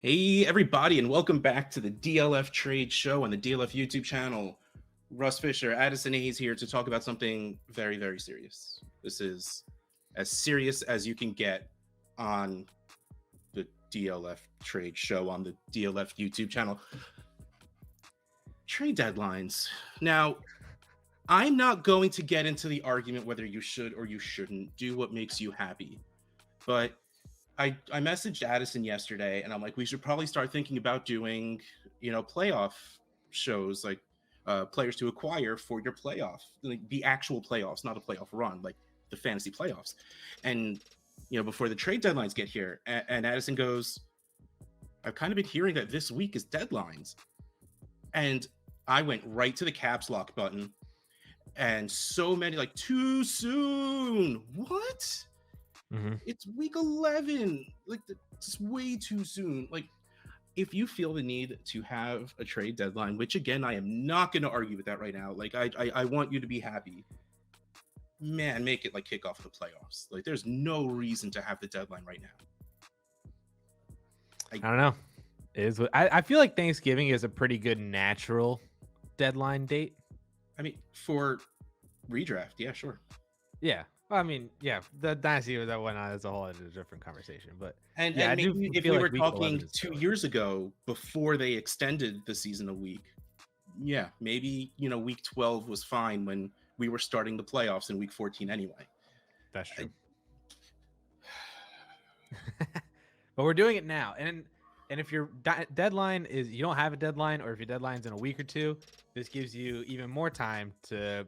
Hey, everybody, and welcome back to the DLF Trade Show on the DLF YouTube channel. Russ Fisher, Addison Hayes here to talk about something very, very serious. This is as serious as you can get on the DLF Trade Show on the DLF YouTube channel. Trade deadlines. Now, I'm not going to get into the argument whether you should or you shouldn't do what makes you happy, but I messaged Addison yesterday and I'm like, we should probably start thinking about doing, playoff shows like players to acquire for your playoff, like the actual playoffs, not a playoff run, like the fantasy playoffs. And, before the trade deadlines get here. And Addison goes, I've kind of been hearing that this week is deadlines. And I went right to the caps lock button and so many like too soon. What? It's week 11. Like, it's way too soon. Like, if you feel the need to have a trade deadline, which again, I am not going to argue with that right now. Like, I want you to be happy. Man, make it like kickoff of the playoffs. Like, there's no reason to have the deadline right now. I don't know. I feel like Thanksgiving is a pretty good natural deadline date. I mean, for redraft, yeah, sure. Yeah. Well, I mean, yeah, the Dynasty that went on is a whole different conversation. But and yeah, maybe if we were talking 2 years ago before they extended the season a week, yeah, maybe week 12 was fine when we were starting the playoffs in week 14 anyway. That's true. But we're doing it now, and if your deadline is you don't have a deadline, or if your deadline's in a week or two, this gives you even more time to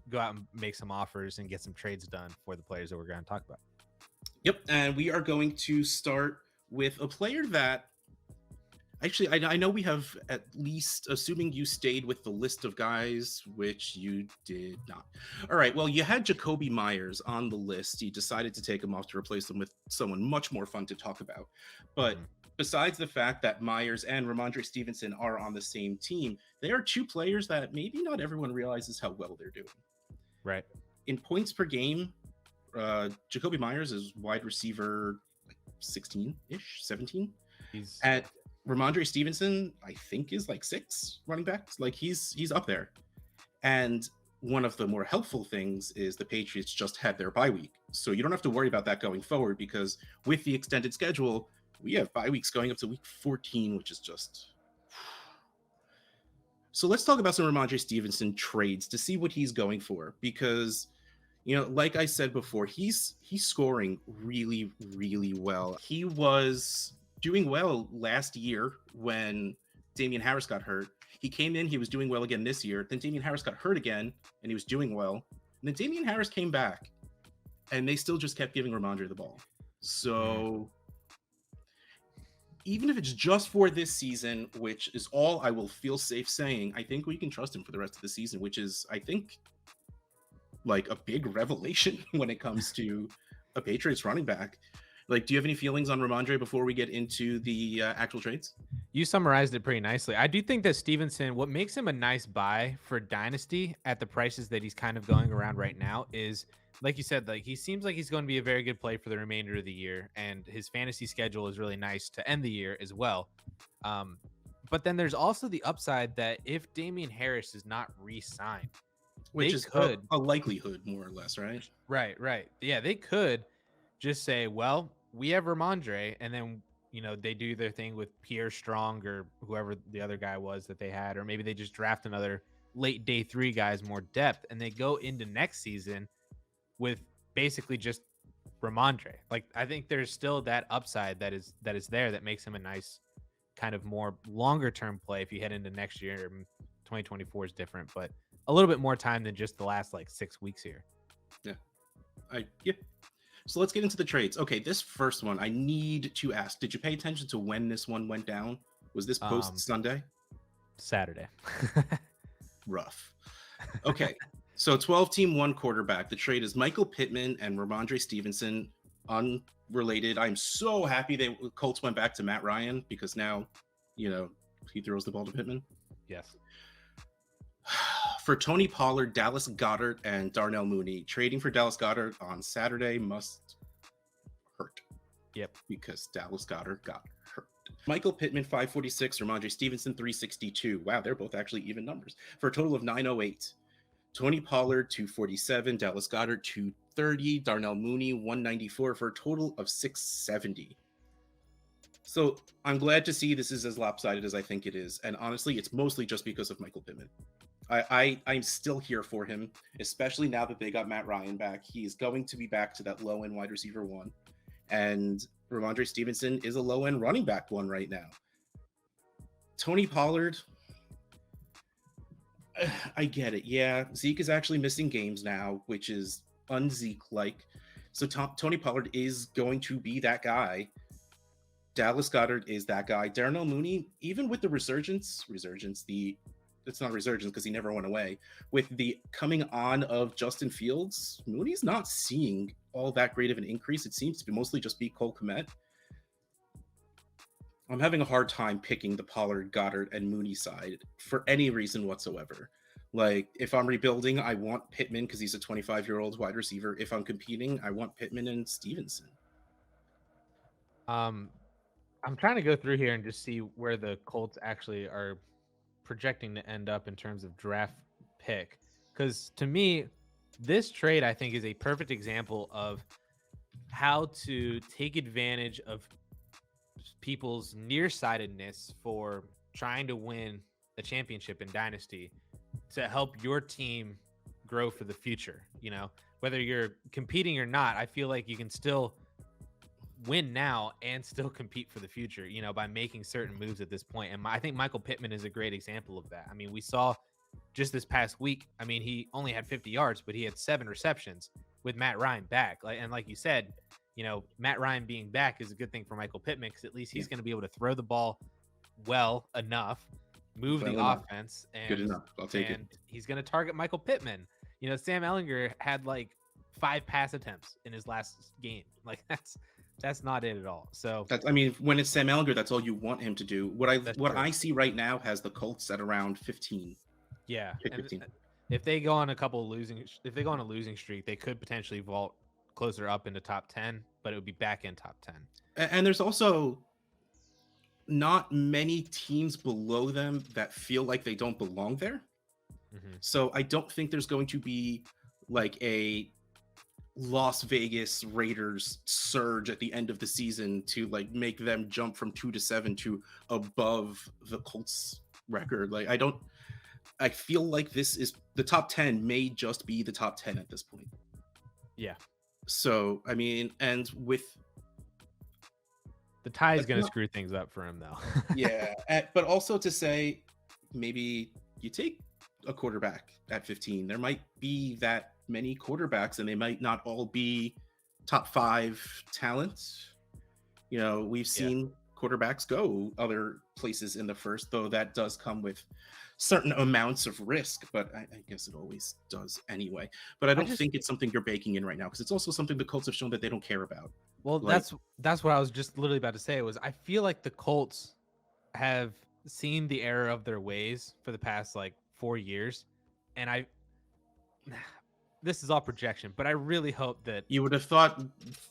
go out and make some offers and get some trades done for the players that we're going to talk about. Yep, and we are going to start with a player that actually I know we have, at least assuming you stayed with the list of guys, which you did not. All right, well, you had Jakobi Meyers on the list. You decided to take him off to replace him with someone much more fun to talk about. But besides the fact that Meyers and Rhamondre Stevenson are on the same team, they are two players that maybe not everyone realizes how well they're doing. Right. In points per game, Jakobi Meyers is wide receiver 16-ish, 17. He's at Rhamondre Stevenson, I think, is like 6 running backs. Like he's up there. And one of the more helpful things is the Patriots just had their bye week. So you don't have to worry about that going forward, because with the extended schedule, we have bye weeks going up to week 14, which is just... So let's talk about some Rhamondre Stevenson trades to see what he's going for, because, like I said before, he's scoring really, really well. He was doing well last year when Damian Harris got hurt. He came in, he was doing well again this year. Then Damian Harris got hurt again, and he was doing well. And then Damian Harris came back, and they still just kept giving Rhamondre the ball. So even if it's just for this season, which is all I will feel safe saying, I think we can trust him for the rest of the season, which is, I think, like a big revelation when it comes to a Patriots running back. Like, do you have any feelings on Rhamondre before we get into the actual trades? You summarized it pretty nicely. I do think that Stevenson, what makes him a nice buy for Dynasty at the prices that he's kind of going around right now is, like you said, like he seems like he's going to be a very good play for the remainder of the year, and his fantasy schedule is really nice to end the year as well. But then there's also the upside that if Damian Harris is not re-signed, which is a likelihood, more or less, right? Right. Yeah, they could just say, well, we have Rhamondre, and then they do their thing with Pierre Strong or whoever the other guy was that they had, or maybe they just draft another late day 3 guys, more depth, and they go into next season with basically just Rhamondre. Like, I think there's still that upside that is there that makes him a nice kind of more longer term play if you head into next year. 2024 is different, but a little bit more time than just the last like 6 weeks here. Yeah. So let's get into the trades. Okay, this first one, I need to ask, did you pay attention to when this one went down? Was this post Sunday? Saturday. Rough. Okay, so 12-team 1 quarterback. The trade is Michael Pittman and Rhamondre Stevenson, unrelated. I'm so happy the Colts went back to Matt Ryan, because now, he throws the ball to Pittman. Yes. For Tony Pollard, Dallas Goedert, and Darnell Mooney. Trading for Dallas Goedert on Saturday must hurt. Yep. Because Dallas Goedert got hurt. Michael Pittman 546, Rhamondre Stevenson 362. Wow, they're both actually even numbers for a total of 908. Tony Pollard 247, Dallas Goedert 230, Darnell Mooney 194 for a total of 670. So I'm glad to see this is as lopsided as I think it is, and honestly, it's mostly just because of Michael Pittman. I'm still here for him, especially now that they got Matt Ryan back. He's going to be back to that low end wide receiver one, and Rhamondre Stevenson is a low end running back one right now. Tony Pollard, I get it. Yeah, Zeke is actually missing games now, which is un-Zeke like. So Tony Pollard is going to be that guy. Dallas Goedert is that guy. Darnell Mooney, even with the resurgence, it's not a resurgence because he never went away. With the coming on of Justin Fields, Mooney's not seeing all that great of an increase. It seems to be mostly just be Cole Kmet. I'm having a hard time picking the Pollard, Goddard, and Mooney side for any reason whatsoever. Like, if I'm rebuilding, I want Pittman because he's a 25-year-old wide receiver. If I'm competing, I want Pittman and Stevenson. I'm trying to go through here and just see where the Colts actually are projecting to end up in terms of draft pick. Because to me, this trade, I think, is a perfect example of how to take advantage of people's nearsightedness for trying to win a championship in Dynasty to help your team grow for the future. You know, whether you're competing or not, I feel like you can still win now and still compete for the future, you know, by making certain moves at this point. And I think Michael Pittman is a great example of that. I mean, we saw just this past week, I mean, he only had 50 yards, but he had 7 receptions with Matt Ryan back. And like you said, you know, Matt Ryan being back is a good thing for Michael Pittman because at least he's going to be able to throw the ball well enough, move the offense, and good enough. I'll take it. He's going to target Michael Pittman. You know, Sam Ehlinger had like 5 pass attempts in his last game. Like that's not it at all. So I mean, when it's Sam Ehlinger, that's all you want him to do. What I see right now has the Colts at around 15. Yeah, 15. If they go on if they go on a losing streak, they could potentially vault closer up into top 10, but it would be back in top 10. And there's also not many teams below them that feel like they don't belong there. Mm-hmm. So I don't think there's going to be like a Las Vegas Raiders surge at the end of the season to like make them jump from 2-7 to above the Colts record. Like I feel like this is the top 10 may just be the top 10 at this point. Yeah. So, I mean, and with the tie is going to screw things up for him though. Yeah. But also to say, maybe you take a quarterback at 15, there might be that many quarterbacks and they might not all be top 5 talents. You know, we've seen quarterbacks go other places in the first, though that does come with certain amounts of risk, but I guess it always does anyway. But I don't think it's something you're baking in right now because it's also something the Colts have shown that they don't care about. Well, like, that's what I was just literally about to say was I feel like the Colts have seen the error of their ways for the past like 4 years, and this is all projection, but I really hope that you would have thought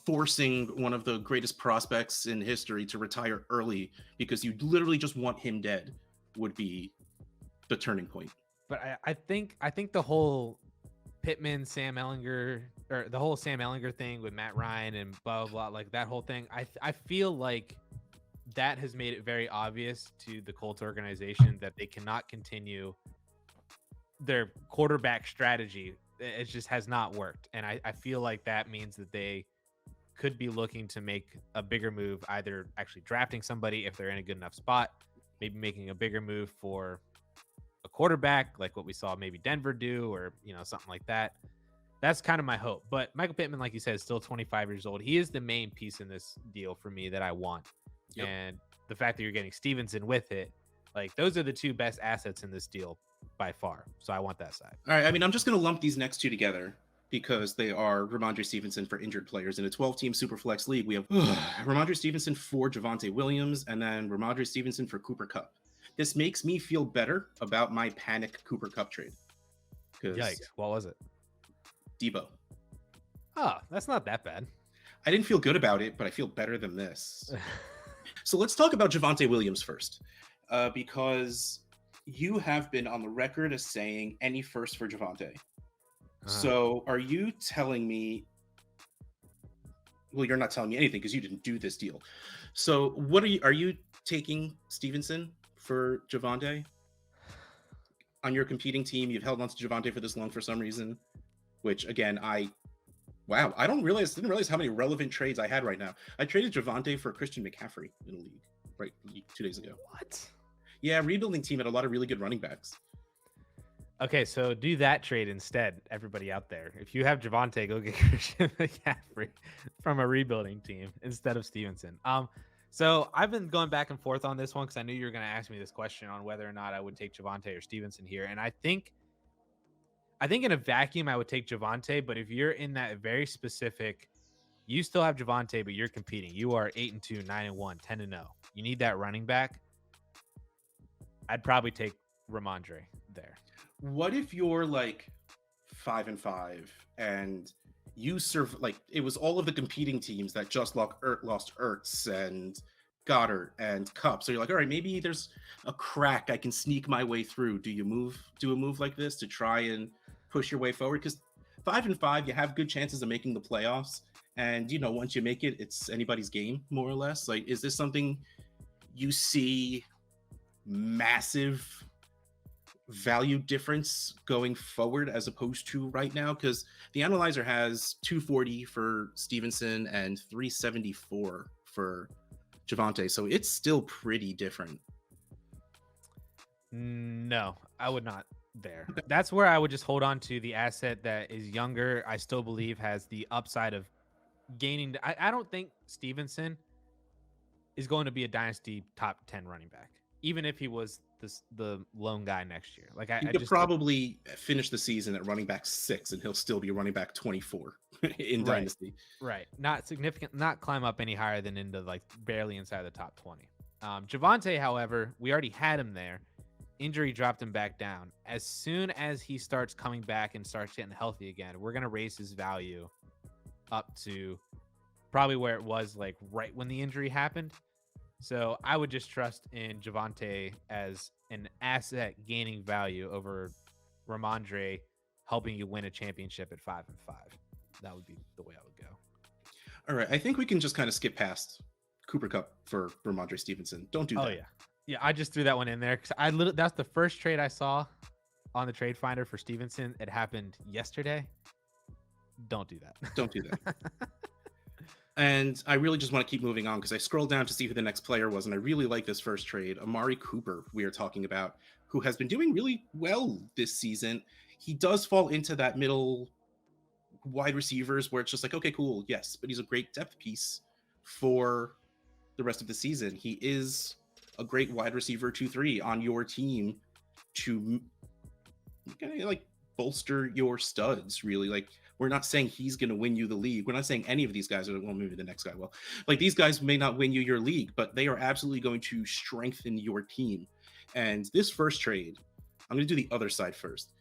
forcing one of the greatest prospects in history to retire early because you literally just want him dead would be the turning point. But I think the whole Pittman, Sam Ehlinger, or the whole Sam Ehlinger thing with Matt Ryan and blah, blah, blah, like that whole thing, I feel like that has made it very obvious to the Colts organization that they cannot continue their quarterback strategy. It just has not worked. And I feel like that means that they could be looking to make a bigger move, either actually drafting somebody if they're in a good enough spot, maybe making a bigger move for a quarterback, like what we saw maybe Denver do, or, you know, something like that. That's kind of my hope. But Michael Pittman, like you said, is still 25 years old. He is the main piece in this deal for me that I want. Yep. And the fact that you're getting Stevenson with it, like those are the 2 best assets in this deal by far. So I want that side. All right. I mean, I'm just going to lump these next 2 together because they are Rhamondre Stevenson for injured players. In a 12-team Superflex league, we have Rhamondre Stevenson for Javonte Williams and then Rhamondre Stevenson for Cooper Kupp. This makes me feel better about my panic Cooper Kupp trade. Yikes. What was it? Debo. Oh, that's not that bad. I didn't feel good about it, but I feel better than this. So let's talk about Javonte Williams first, because you have been on the record as saying any first for Javonte. So are you telling me? Well, you're not telling me anything because you didn't do this deal. So what are you? Are you taking Stevenson for Javonte on your competing team? You've held on to Javonte for this long for some reason, which again, wow, didn't realize how many relevant trades I had right now. I traded Javonte for Christian McCaffrey in a league right 2 days ago. What? Yeah, rebuilding team had a lot of really good running backs. Okay, so do that trade instead, everybody out there. If you have Javonte, go get Christian McCaffrey from a rebuilding team instead of Stevenson. So I've been going back and forth on this one because I knew you were going to ask me this question on whether or not I would take Javonte or Stevenson here. And I think in a vacuum, I would take Javonte, but if you're in that very specific, you still have Javonte, but you're competing. You are 8-2, 9-1, 10-0. You need that running back. I'd probably take Rhamondre there. What if you're like 5-5 and you serve like it was all of the competing teams that just lost Ertz and Goddard and Cup? So you're like, all right, maybe there's a crack I can sneak my way through. Do a move like this to try and push your way forward? Because 5-5, you have good chances of making the playoffs. And once you make it, it's anybody's game, more or less. Like, is this something you see massive value difference going forward as opposed to right now? Because the analyzer has 240 for Stevenson and 374 for Javonte, so it's still pretty different. No, I would not there. That's where I would just hold on to the asset that is younger. I still believe has the upside of gaining. I don't think Stevenson is going to be a dynasty top 10 running back, even if he was the lone guy next year. Like he could probably finish the season at running back 6 and he'll still be running back 24 in Dynasty. Right. Not significant, not climb up any higher than into like barely inside the top 20. Javonte, however, we already had him there. Injury dropped him back down. As soon as he starts coming back and starts getting healthy again, we're going to raise his value up to probably where it was like right when the injury happened. So I would just trust in Javonte as an asset gaining value over Rhamondre helping you win a championship at 5-5. That would be the way I would go. All right. I think we can just kind of skip past Cooper Cup for Rhamondre Stevenson. Don't do that. Oh, yeah. Yeah, I just threw that one in there because that's the first trade I saw on the trade finder for Stevenson. It happened yesterday. Don't do that. Don't do that. And I really just want to keep moving on because I scrolled down to see who the next player was, and I really like this first trade. Amari Cooper, we are talking about, who has been doing really well this season. He does fall into that middle wide receivers where it's just like, okay, cool, yes, but he's a great depth piece for the rest of the season. He is a great wide receiver 2-3 on your team to kind of like bolster your studs, really. Like, we're not saying he's going to win you the league. We're not saying any of these guys are, well, maybe the next guy will. Like, these guys may not win you your league, but they are absolutely going to strengthen your team. And this first trade, I'm going to do the other side first.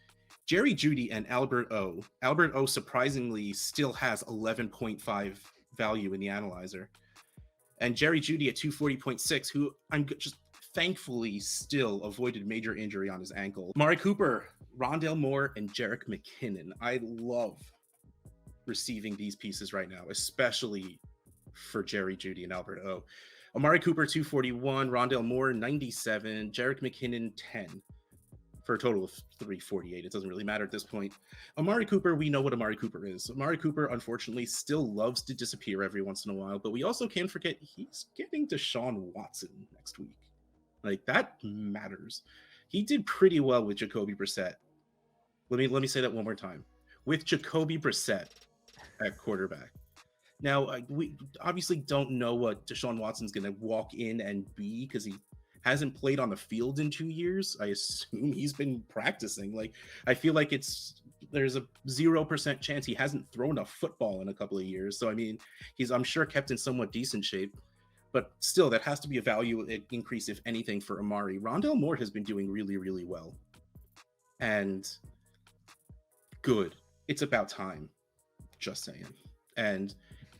Jerry Jeudy and Albert O. Albert O surprisingly still has 11.5 value in the analyzer. And Jerry Jeudy at 240.6, who I'm just thankfully still avoided major injury on his ankle. Amari Cooper, Rondale Moore, and Jerick McKinnon. I love receiving these pieces right now, especially for Jerry Jeudy and Albert O. Amari Cooper 241, Rondale Moore 97, Jerick McKinnon 10 for a total of 348. It doesn't really matter at this point. Amari Cooper, we know what Amari Cooper is. Amari Cooper, unfortunately, still loves to disappear every once in a while, but we also can't forget he's getting Deshaun Watson next week. Like, that matters. He did pretty well with Jacoby Brissett. Let me say that one more time. With Jacoby Brissett at quarterback. Now, we obviously don't know what Deshaun Watson's going to walk in and be because he hasn't played on the field in 2 years. I assume he's been practicing. Like, I feel like there's a 0% chance he hasn't thrown a football in a couple of years. So, I mean, I'm sure kept in somewhat decent shape. But still, that has to be a value increase, if anything, for Amari. Rondale Moore has been doing really, really well. And good. It's about time. Just saying. And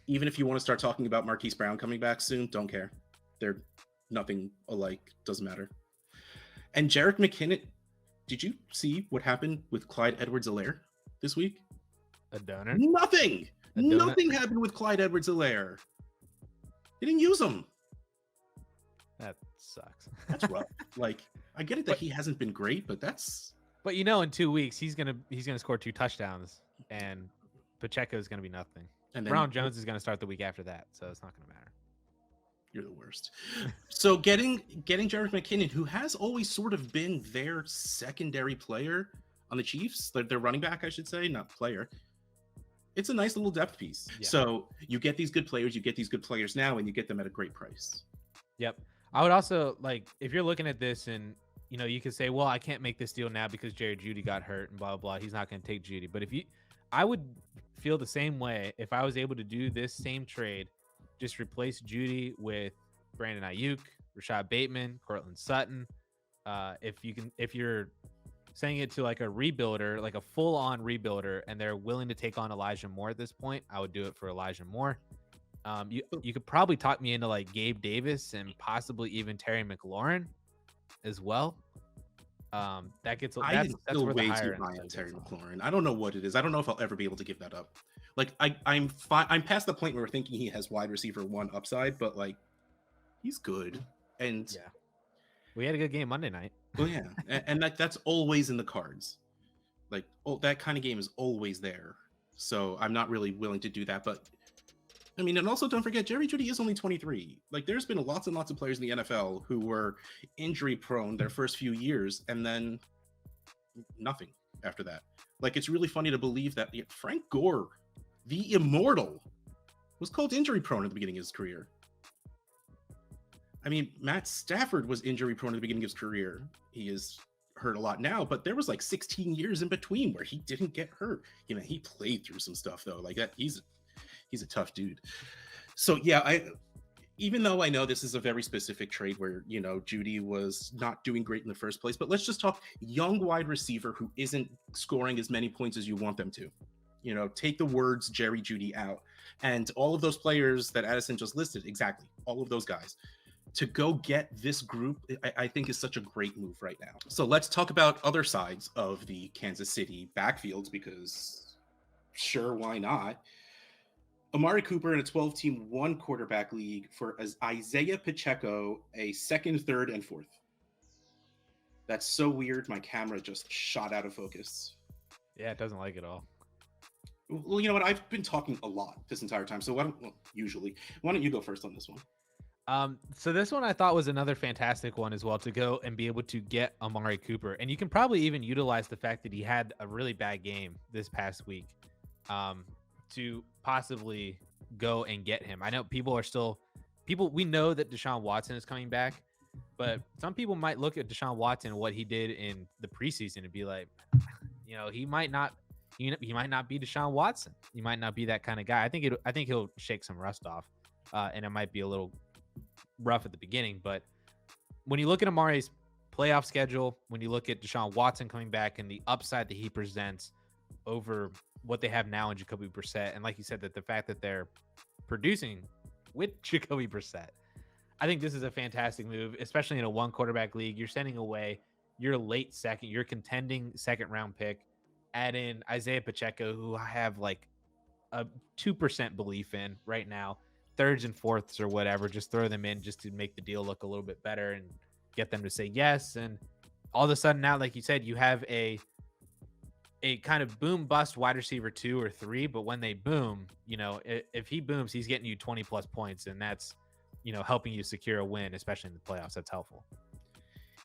even if you want to start talking about Marquise Brown coming back soon, don't care. they're nothing alike. Doesn't matter. And Jerick McKinnon, did you see what happened with Clyde Edwards-Helaire this week? A donor? Nothing. A donut? Nothing happened with Clyde Edwards-Helaire. They didn't use him. That sucks. That's rough. Like, I get it that he hasn't been great, but that's. But in 2 weeks he's gonna score 2 touchdowns, and Pacheco is gonna be nothing. And then Brown Jones is gonna start the week after that, so it's not gonna matter. You're the worst. So getting Jerick McKinnon, who has always sort of been their secondary player on the Chiefs, their running back, I should say, not player. It's a nice little depth piece. Yeah. So you get these good players now, and you get them at a great price. Yep. I would also, like, if you're looking at this and, you could say, well, I can't make this deal now because Jerry Jeudy got hurt and blah, blah, blah. He's not going to take Jeudy. But I would feel the same way if I was able to do this same trade, just replace Jeudy with Brandon Ayuk, Rashad Bateman, Cortland Sutton. If you're saying it to like a rebuilder, like a full-on rebuilder, and they're willing to take on Elijah Moore at this point, I would do it for Elijah Moore. You could probably talk me into like Gabe Davis and possibly even Terry McLaurin as well. That gets that's still where way too high on Terry McLaurin. I don't know what it is. I don't know if I'll ever be able to give that up. Like I'm past the point where we're thinking he has wide receiver 1 upside, but like he's good. And yeah, we had a good game Monday night. Well, yeah, and that's always in the cards. Like that kind of game is always there. So I'm not really willing to do that, but. I mean, and also don't forget, Jerry Jeudy is only 23. Like, there's been lots and lots of players in the NFL who were injury prone their first few years and then nothing after that. Like, it's really funny to believe that Frank Gore, the immortal, was called injury prone at the beginning of his career. I mean, Matt Stafford was injury prone at the beginning of his career. He is hurt a lot now, but there was like 16 years in between where he didn't get hurt. He played through some stuff though. Like that, he's a tough dude. So yeah, even though I know this is a very specific trade where, Jeudy was not doing great in the first place, but let's just talk young wide receiver who isn't scoring as many points as you want them to. Take the words Jerry Jeudy out, and all of those players that Addison just listed, exactly, all of those guys, to go get this group, I think is such a great move right now. So let's talk about other sides of the Kansas City backfields, because sure, why not? Amari Cooper in a 12-team 1-quarterback league for Isaiah Pacheco, a 2nd, 3rd, and 4th. That's so weird. My camera just shot out of focus. Yeah, it doesn't like it all. Well, you know what? I've been talking a lot this entire time. So why don't you go first on this one? So this one I thought was another fantastic one as well, to go and be able to get Amari Cooper. And you can probably even utilize the fact that he had a really bad game this past week to possibly go and get him. I know we know that Deshaun Watson is coming back, but some people might look at Deshaun Watson, what he did in the preseason, and be like, he might not be Deshaun Watson. He might not be that kind of guy. I think he'll shake some rust off, and it might be a little rough at the beginning. But when you look at Amari's playoff schedule, when you look at Deshaun Watson coming back and the upside that he presents over what they have now in Jacoby Brissett, and like you said, that the fact that they're producing with Jacoby Brissett, I think this is a fantastic move, especially in a 1-quarterback league. You're sending away your late second, your contending 2nd-round pick, add in Isaiah Pacheco, who I have like a 2% belief in right now, 3rds and 4ths or whatever, just throw them in just to make the deal look a little bit better and get them to say yes. And all of a sudden now, like you said, you have a kind of boom bust wide receiver 2 or 3, but when they boom, if he booms, he's getting you 20 plus points, and that's, helping you secure a win, especially in the playoffs. That's helpful.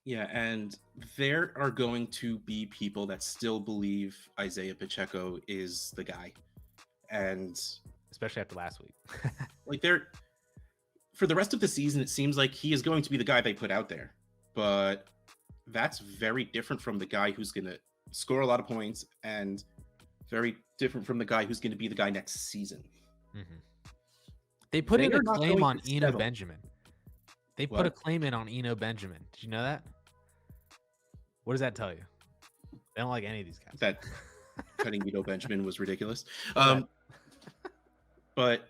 Yeah, and there are going to be people that still believe Isaiah Pacheco is the guy, and especially after last week. Like, for the rest of the season, it seems like he is going to be the guy they put out there, but that's very different from the guy who's going to score a lot of points, and very different from the guy who's going to be the guy next season. Mm-hmm. They put in a claim on Eno Benjamin. They put a claim in on Eno Benjamin. Did you know that? What does that tell you? They don't like any of these guys. That cutting Eno Benjamin was ridiculous. But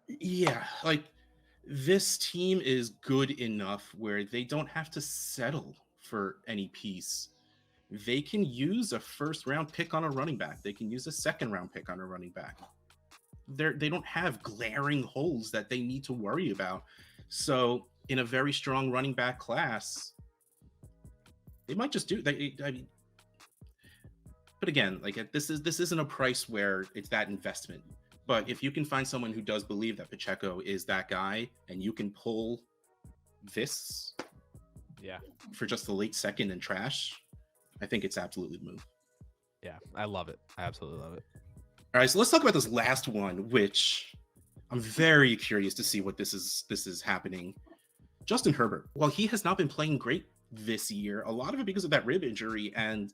yeah, like this team is good enough where they don't have to settle for any piece. They can use a first round pick on a running back. They can use a second round pick on a running back. They don't have glaring holes that they need to worry about. So in a very strong running back class, they might just do. I mean, but again, like this isn't a price where it's that investment. But if you can find someone who does believe that Pacheco is that guy, and you can pull this, for just the late second and trash, I think it's absolutely the move. Yeah, I love it. I absolutely love it. All right, so let's talk about this last one, which I'm very curious to see what this is happening. Justin Herbert. Well, he has not been playing great this year. A lot of it because of that rib injury. And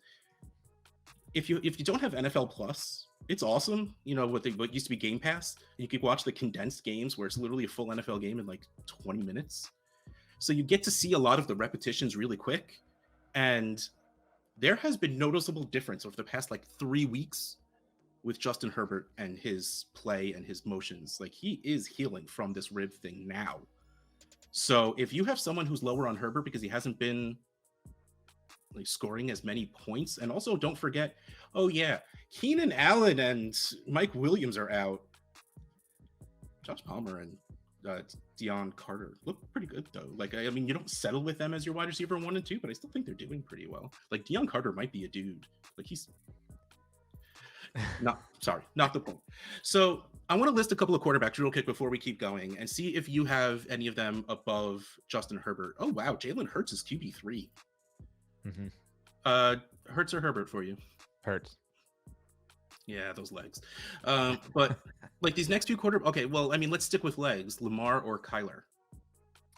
if you don't have NFL Plus, it's awesome. You know what used to be Game Pass. You can watch the condensed games where it's literally a full NFL game in like 20 minutes. So you get to see a lot of the repetitions really quick. And there has been noticeable difference over the past like 3 weeks with Justin Herbert and his play and his motions. Like, he is healing from this rib thing now. So if you have someone who's lower on Herbert because he hasn't been like scoring as many points, and also don't forget, oh yeah, Keenan Allen and Mike Williams are out. Josh Palmer and Deion Carter look pretty good though. Like, I mean, you don't settle with them as your wide receiver 1 and 2, but I still think they're doing pretty well. Like, Deion Carter might be a dude. Like, he's not the point. So I want to list a couple of quarterbacks real quick before we keep going and see if you have any of them above Justin Herbert. Oh wow, Jalen Hurts is QB3. Hurts or Herbert for you? Hurts. Yeah, those legs. But like these next two okay, well, I mean, let's stick with legs. Lamar or Kyler?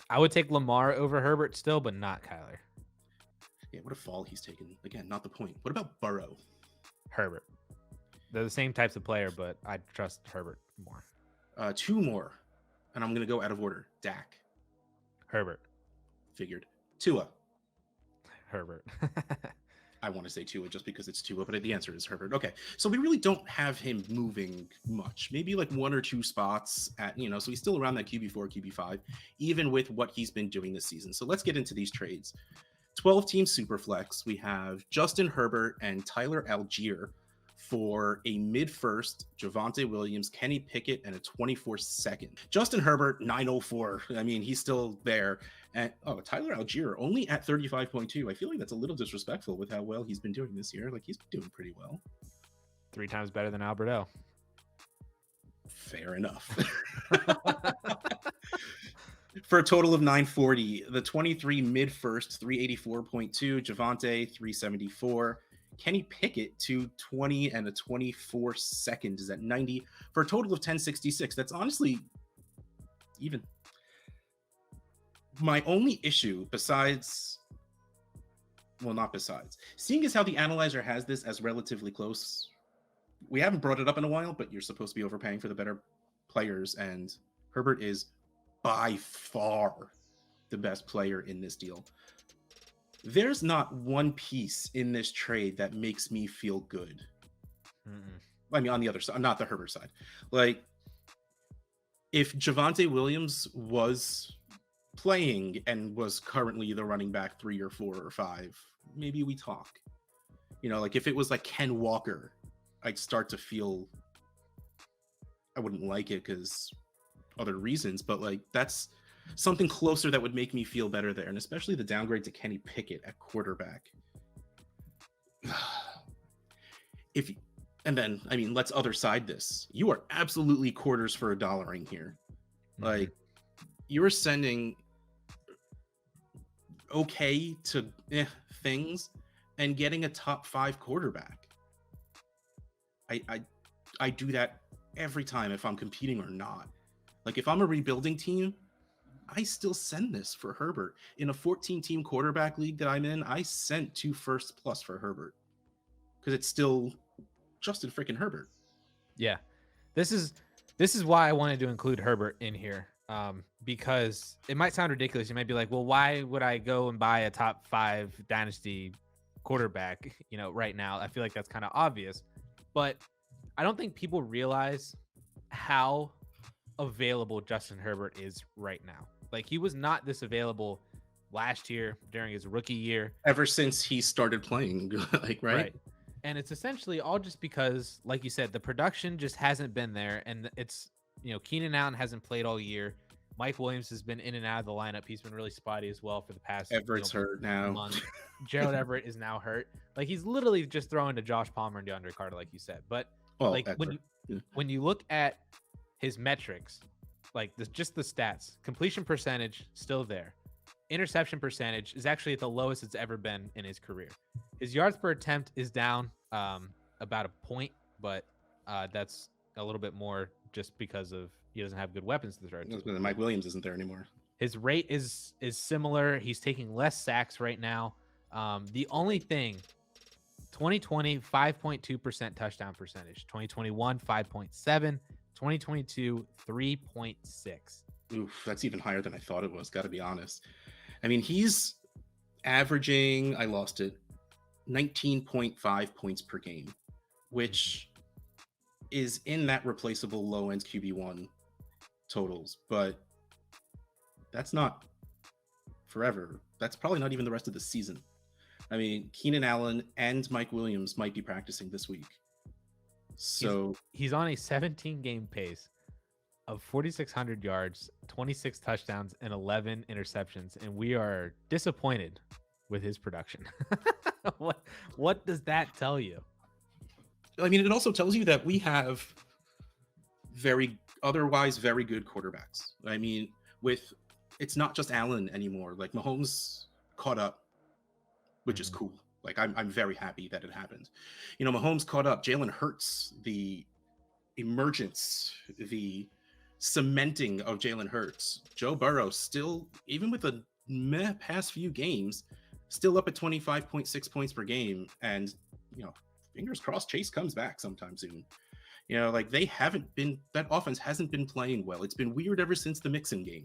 I would take Lamar over Herbert still, but not Kyler. Yeah, what a fall he's taken. Again, not the point. What about Burrow? Herbert. They're the same types of player, but I trust Herbert more. 2 more, and I'm going to go out of order. Dak. Herbert. Figured. Tua. Herbert. I want to say Tua just because it's Tua, but the answer is Herbert. Okay, so we really don't have him moving much. Maybe like 1 or 2 spots at, so he's still around that QB4, QB5, even with what he's been doing this season. So let's get into these trades. 12-team Superflex. We have Justin Herbert and Tyler Algier for a mid-first, Javonte Williams, Kenny Pickett, and a 24-second. Justin Herbert, 904. I mean, he's still there. And Tyler Algier only at 35.2. I feel like that's a little disrespectful with how well he's been doing this year. Like, he's been doing pretty well. 3 times better than Alberto. Fair enough. For a total of 940, the 23 mid-first, 384.2, Javonte, 374. Kenny Pickett, 220 and a 24-second is at 90 for a total of 1066. That's honestly even. My only issue seeing as how the analyzer has this as relatively close. We haven't brought it up in a while, but you're supposed to be overpaying for the better players, and Herbert is by far the best player in this deal. There's not one piece in this trade that makes me feel good. I mean, on the other side, not the Herbert side. Like, if Javonte Williams was playing and was currently the running back 3 or 4 or 5, maybe we talk. Like if it was like Ken Walker, I'd start to feel I wouldn't like it because other reasons, but like that's something closer that would make me feel better there, and especially the downgrade to Kenny Pickett at quarterback. Let's other side this. You are absolutely quarters for a dollaring here. Like, you are sending okay to things and getting a top 5 quarterback. I do that every time if I'm competing or not. Like, if I'm a rebuilding team, I still send this for Herbert. In a 14-team quarterback league that I'm in, I sent 2 firsts plus for Herbert because it's still Justin freaking Herbert. Yeah, this is why I wanted to include Herbert in here, because it might sound ridiculous. You might be like, well, why would I go and buy a top 5 dynasty quarterback, right now? I feel like that's kind of obvious, but I don't think people realize how available Justin Herbert is right now. Like, he was not this available last year during his rookie year. Ever since he started playing, like, right? And it's essentially all just because, like you said, the production just hasn't been there. And it's, Keenan Allen hasn't played all year. Mike Williams has been in and out of the lineup. He's been really spotty as well for the past Everett's hurt now. month. Gerald Everett is now hurt. Like, he's literally just throwing to Josh Palmer and DeAndre Carter, like you said. But when you look at his metrics, like just the stats, completion percentage still there. Interception percentage is actually at the lowest it's ever been in his career. His yards per attempt is down about a point, but that's a little bit more just because of he doesn't have good weapons to throw to. Mike Williams isn't there anymore. His rate is similar. He's taking less sacks right now. The only thing, 2020, 5.2% touchdown percentage. 2021, 5.7. 2022, 3.6. Oof, that's even higher than I thought it was, got to be honest. I mean, he's averaging, I lost it, 19.5 points per game, which is in that replaceable low-end QB1 totals, but that's not forever. That's probably not even the rest of the season. I mean, Keenan Allen and Mike Williams might be practicing this week. So he's on a 17-game pace of 4,600 yards, 26 touchdowns, and 11 interceptions, and we are disappointed with his production. What does that tell you? I mean, it also tells you that we have otherwise very good quarterbacks. I mean, it's not just Allen anymore. Like, Mahomes caught up, which is cool. Like, I'm very happy that it happened. Mahomes caught up. Jalen Hurts, the emergence, the cementing of Jalen Hurts. Joe Burrow still, even with the past few games, still up at 25.6 points per game. And, fingers crossed Chase comes back sometime soon. Like, that offense hasn't been playing well. It's been weird ever since the Mixon game.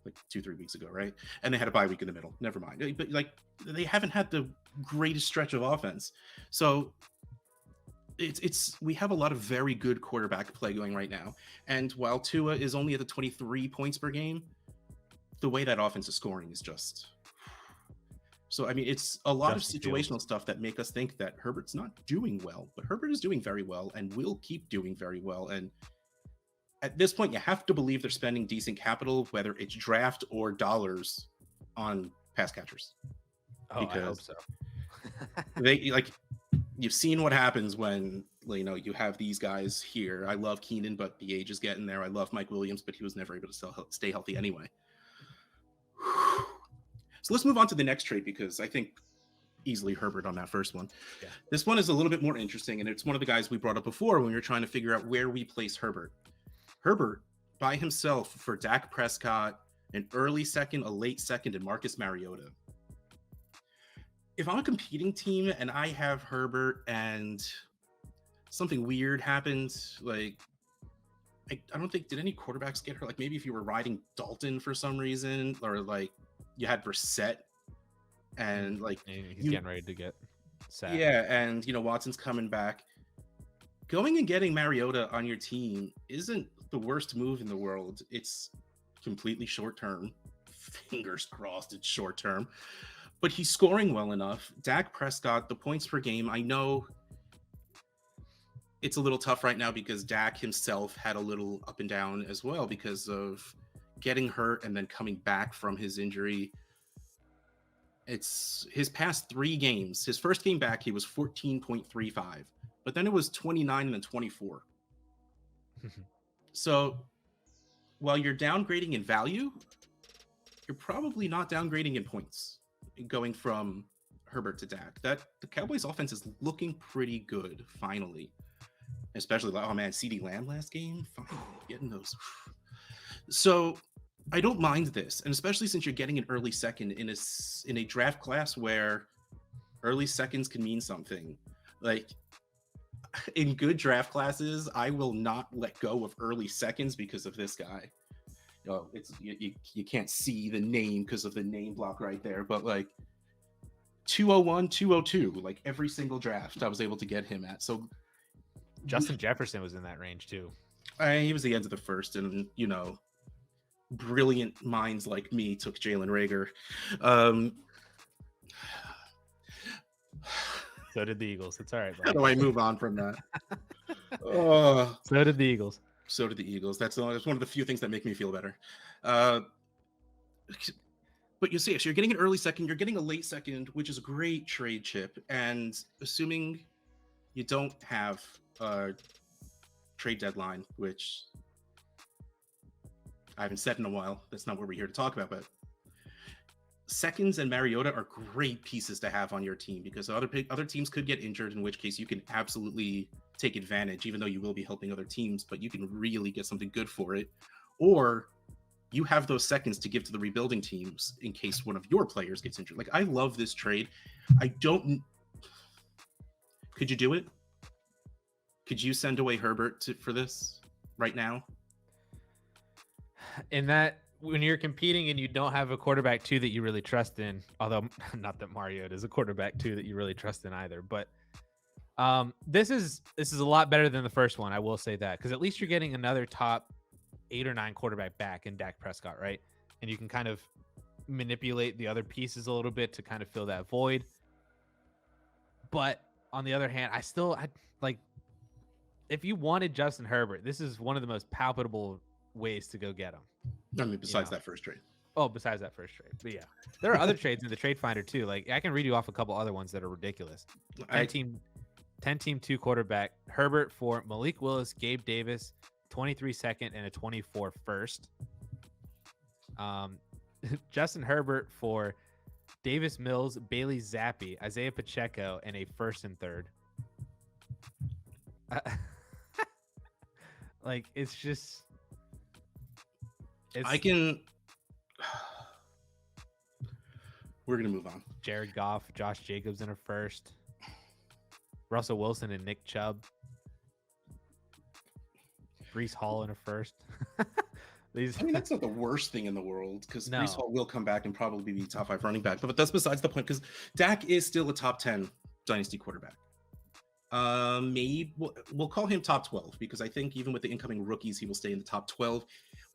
Like 2-3 weeks ago, right? And they had a bye week in the middle. Never mind. But like, they haven't had the greatest stretch of offense. So we have a lot of very good quarterback play going right now. And while Tua is only at the 23 points per game, the way that offense is scoring is just. So, I mean, it's a lot of situational stuff that make us think that Herbert's not doing well, but Herbert is doing very well and will keep doing very well. And at this point, you have to believe they're spending decent capital, whether it's draft or dollars, on pass catchers. Oh, I hope so. You've seen what happens when, you have these guys here. I love Keenan, but the age is getting there. I love Mike Williams, but he was never able to stay healthy anyway. So let's move on to the next trade, because I think easily Herbert on that first one. Yeah. This one is a little bit more interesting, and it's one of the guys we brought up before when we were trying to figure out where we place Herbert. Herbert, by himself, for Dak Prescott, an early second, a late second, and Marcus Mariota. If I'm a competing team and I have Herbert and something weird happens, like, I don't think, did any quarterbacks get hurt? Like, maybe if you were riding Dalton for some reason, or like you had Brissett and like he's getting ready to get sacked. Yeah, and Watson's coming back. Going and getting Mariota on your team isn't the worst move in the world. It's completely short term. Fingers crossed it's short term. But he's scoring well enough. Dak Prescott, the points per game, I know it's a little tough right now because Dak himself had a little up and down as well because of getting hurt and then coming back from his injury. It's his past 3 games. His first game back, he was 14.35. But then it was 29 and then 24. So while you're downgrading in value, you're probably not downgrading in points going from Herbert to Dak. The Cowboys offense is looking pretty good, finally. Especially, CeeDee Lamb last game, finally getting those. So I don't mind this, and especially since you're getting an early second in a draft class where early seconds can mean something. Like, in good draft classes, I will not let go of early seconds because of this guy. You can't see the name because of the name block right there, but like 201, 202, like every single draft I was able to get him at. So Justin Jefferson was in that range too. He was the end of the first, and brilliant minds like me took Jalen Reagor. So did the Eagles. It's all right, How buddy. do I move on from that? Oh, So did the Eagles. so did the Eagles. That's one of the few things that make me feel better. But you see, so you're getting an early second, you're getting a late second, which is a great trade chip. And assuming you don't have a trade deadline, which I haven't said in a while, that's not what we're here to talk about, but Seconds and Mariota are great pieces to have on your team because other teams could get injured, in which case you can absolutely take advantage, even though you will be helping other teams, but you can really get something good for it. Or you have those seconds to give to the rebuilding teams in case one of your players gets injured. Like, I love this trade. Could you do it? Could you send away Herbert for this right now? In that, when you're competing and you don't have a quarterback two that you really trust in, although not that Mariota is a quarterback two that you really trust in either, but this is a lot better than the first one. I will say that, because at least you're getting another top 8 or 9 quarterback back in Dak Prescott, right? And you can kind of manipulate the other pieces a little bit to kind of fill that void. But on the other hand, I like, if you wanted Justin Herbert, this is one of the most palpable ways to go get him. I mean, besides that first trade. Oh, besides that first trade. But yeah, there are other trades in the trade finder too. Like, I can read you off a couple other ones that are ridiculous. 10 team 2 quarterback, Herbert for Malik Willis, Gabe Davis, 23 second and a 24 first. Justin Herbert for Davis Mills, Bailey Zappi, Isaiah Pacheco, and a first and third. Like, it's just... We're going to move on. Jared Goff, Josh Jacobs in a first. Russell Wilson and Nick Chubb. Breece Hall in a first. I mean, that's not the worst thing in the world, because Breece Hall will come back and probably be top 5 running back. But that's besides the point, because Dak is still a top 10 dynasty quarterback. Maybe we'll call him top 12, because I think even with the incoming rookies, he will stay in the top 12.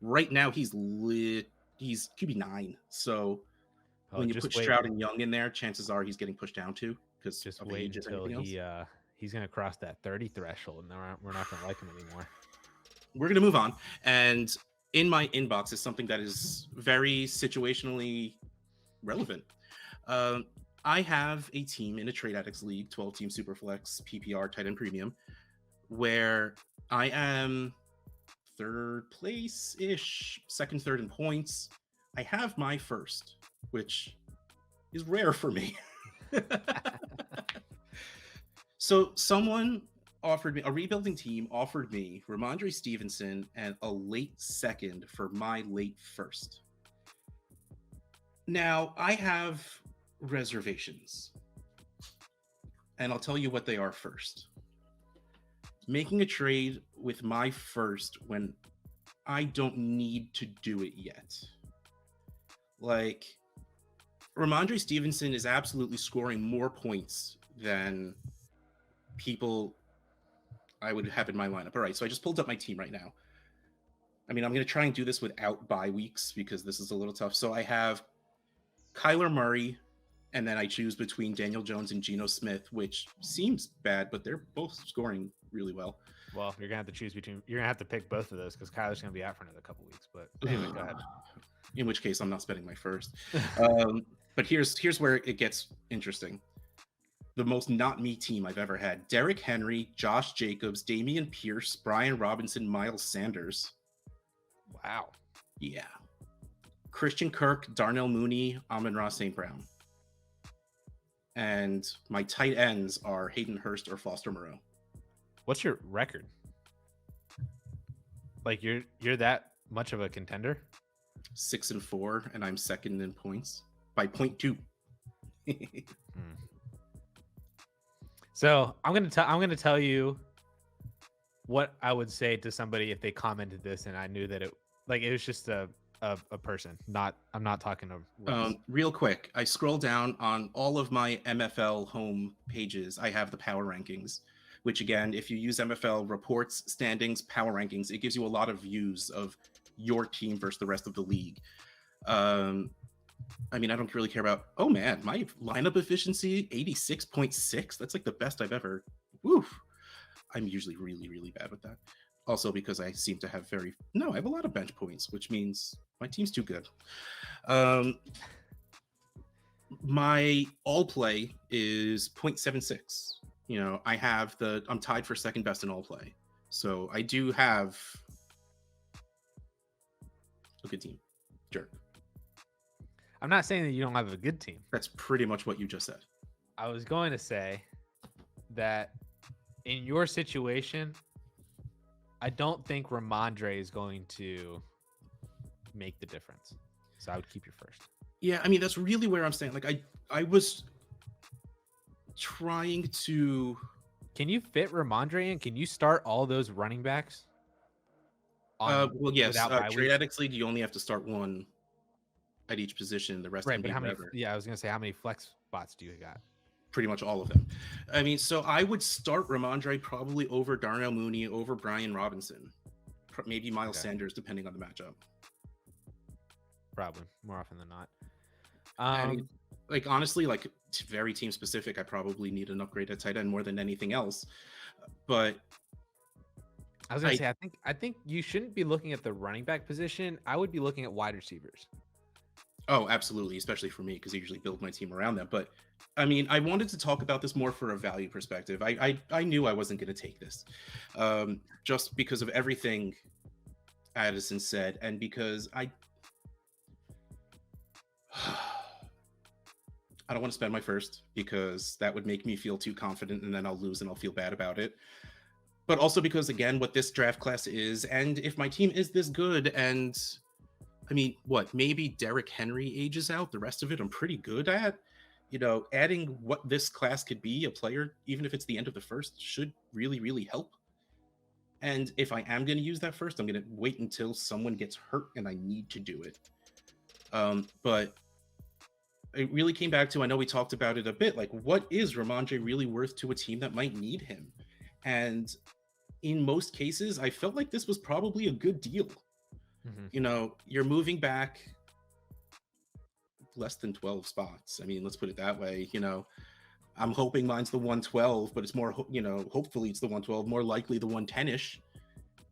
Right now, he's QB 9. So when you put Stroud and Young in there, chances are he's getting pushed down too, because just wait until he's going to cross that 30 threshold, and we're not going to like him anymore. We're going to move on. And in my inbox is something that is very situationally relevant. I have a team in a Trade Addicts League, 12-team Superflex, PPR, tight end premium, where I am third place-ish, second, third in points. I have my first, which is rare for me. So someone offered me, a rebuilding team offered me Rhamondre Stevenson and a late second for my late first. Now, I have reservations, and I'll tell you what they are first. Making a trade with my first when I don't need to do it yet. Like, Rhamondre Stevenson is absolutely scoring more points than people I would have in my lineup. All right, so I just pulled up my team right now. I mean, I'm going to try and do this without bye weeks because this is a little tough. So I have Kyler Murray, and then I choose between Daniel Jones and Geno Smith, which seems bad, but they're both scoring really well. Well, you're going to have to choose between... You're going to have to pick both of those because Kyler's going to be out for another couple weeks. But anyway, go ahead. In which case, I'm not spending my first. But here's where it gets interesting. The most not me team I've ever had. Derrick Henry, Josh Jacobs, Dameon Pierce, Brian Robinson, Miles Sanders. Wow. Yeah. Christian Kirk, Darnell Mooney, Amon-Ra St. Brown. And my tight ends are Hayden Hurst or Foster Moreau. What's your record? Like, you're that much of a contender? 6-4, and I'm second in points by 0.2. So I'm gonna tell you what I would say to somebody if they commented this and I knew that it was just a person. I'm not talking to real quick. I scroll down on all of my MFL home pages. I have the power rankings. which again, if you use MFL reports, standings, power rankings, it gives you a lot of views of your team versus the rest of the league. I mean, I don't really care about, oh man, my lineup efficiency, 86.6. That's like the best I've ever, woof. I'm usually really, really bad with that. Also because I seem to have I have a lot of bench points, which means my team's too good. My all play is 0.76. You know, I'm tied for second best in all play. So I do have a good team. Jerk. I'm not saying that you don't have a good team. That's pretty much what you just said. I was going to say that in your situation, I don't think Rhamondre is going to make the difference. So I would keep your first. Yeah, I mean, that's really where I'm saying. Like, I was trying to... Can you fit Rhamondre in? Can you start all those running backs? Well, yes. Trade Addicts League, you only have to start one at each position. The rest right, can but be how many? whatever. Yeah, I was gonna say, how many flex spots do you got? Pretty much all of them. I mean, so I would start Rhamondre probably over Darnell Mooney, over Brian Robinson, maybe Miles Sanders, depending on the matchup. Probably more often than not. I mean, like, honestly, like, very team specific, I probably need an upgrade at tight end more than anything else. But I was gonna say, I think you shouldn't be looking at the running back position. I would be looking at wide receivers. Oh, absolutely, especially for me, because I usually build my team around them. But I mean, I wanted to talk about this more for a value perspective. I knew I wasn't going to take this, just because of everything Addison said, and because I don't want to spend my first, because that would make me feel too confident, and then I'll lose and I'll feel bad about it. But also because, again, what this draft class is, and if my team is this good, and I mean, maybe Derrick Henry ages out. The rest of it I'm pretty good at. You know, adding what this class could be, a player, even if it's the end of the first, should really, really help. And if I am going to use that first, I'm going to wait until someone gets hurt and I need to do it. But it really came back to, I know we talked about it a bit, like, what is Rhamondre really worth to a team that might need him? And in most cases, I felt like this was probably a good deal. Mm-hmm. You know, you're moving back less than 12 spots. I mean, let's put it that way. You know, I'm hoping mine's the 112, but it's more, you know, hopefully it's the 112, more likely the 110-ish.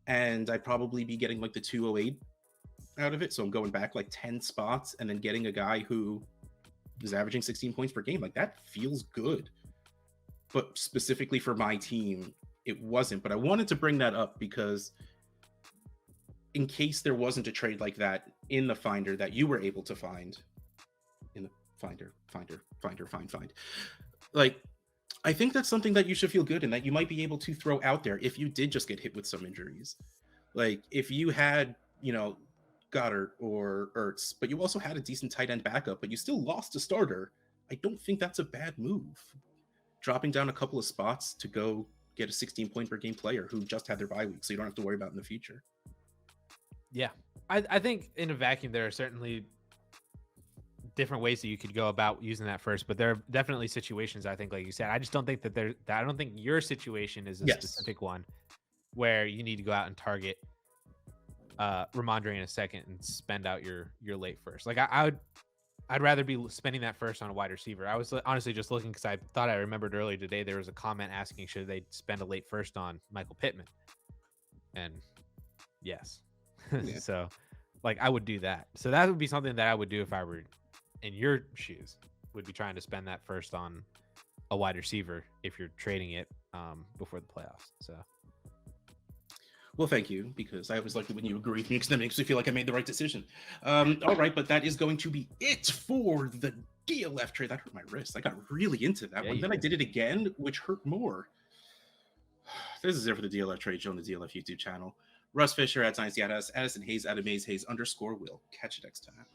And I'd probably be getting like the 208 out of it. So I'm going back like 10 spots and then getting a guy who is averaging 16 points per game. Like, that feels good. But specifically for my team, it wasn't. But I wanted to bring that up because in case there wasn't a trade like that in the Finder that you were able to find, in the Find. Like, I think that's something that you should feel good in, that you might be able to throw out there if you did just get hit with some injuries. Like, if you had, you know, Goddard or Ertz, but you also had a decent tight end backup, but you still lost a starter, I don't think that's a bad move. Dropping down a couple of spots to go get a 16 point per game player who just had their bye week, so you don't have to worry about in the future. Yeah, I think in a vacuum there are certainly different ways that you could go about using that first, but there are definitely situations, I think, like you said, I just don't think that I don't think your situation is a specific one where you need to go out and target Rhamondre in a second and spend out your late first. Like, I'd rather be spending that first on a wide receiver. I was honestly just looking because I thought I remembered earlier today there was a comment asking should they spend a late first on Michael Pittman, and yes. Yeah. So, like, I would do that. So that would be something that I would do if I were in your shoes, would be trying to spend that first on a wide receiver if you're trading it before the playoffs. So, well, thank you, because I always like it when you agree with me, because that makes me feel like I made the right decision. All right, but that is going to be it for the DLF trade. That hurt my wrist. I got really into that one. Then I did it again, which hurt more. This is it for the DLF trade show on the DLF YouTube channel. Russ Fisher at Dynasty, Addison Hayes at Amaze Hayes _Will. Catch you next time.